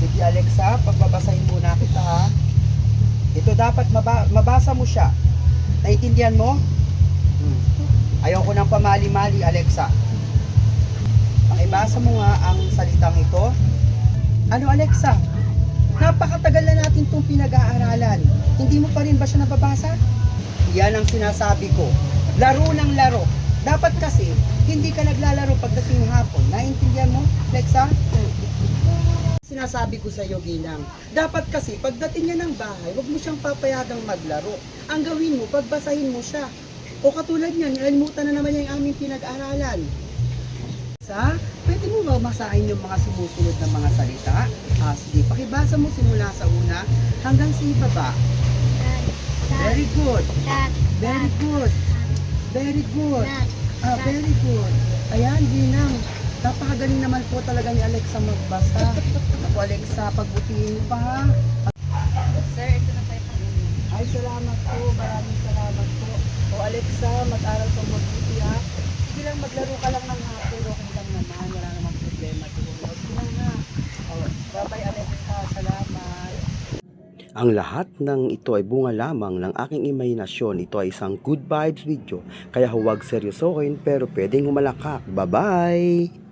Sige Alexa, pagbabasahin muna kita ha. Ito dapat mabasa mo siya. Naintindihan mo? Ayaw ko ng pamali-mali Alexa. Pakibasa mo nga ang salitang ito. Ano Alexa? Napakatagal na natin itong pinag-aaralan. Hindi mo pa rin ba siya nababasa? Yan ang sinasabi ko. Laro ng laro. Dapat kasi, hindi ka naglalaro pagdating hapon. Naintindihan mo, Alexa? Sinasabi ko sa iyo, Ginang. Dapat kasi, pagdating niya ng bahay, huwag mo siyang papayagang maglaro. Ang gawin mo, pagbasahin mo siya. O katulad niyan, nalimutan na naman niya yung aming pinag-aralan. Pwede mo ba masahin yung mga sumusunod na mga salita? Sige, pakibasa mo simula sa una hanggang sa ibaba. Very good. Very good. Very good. Very good. Ayan, Ginang. Napakagaling naman po talaga ni Alexa magbasa. Ako, Alexa, pagbutihin mo pa ha. Sir, ito na tayo. Ay, salamat po. Maraming salamat po. O, Alexa, mag-aral kang mabuti ha. Sige lang, maglaro ka lang ng hapon. Okay lang naman. Wala namang problema doon. Sige lang ha. O, bye-bye, Alexa. Salamat. Ang lahat ng ito ay bunga lamang ng aking imahinasyon. Ito ay isang good vibes video. Kaya huwag seryosohin pero pwedeng humalakak. Bye-bye!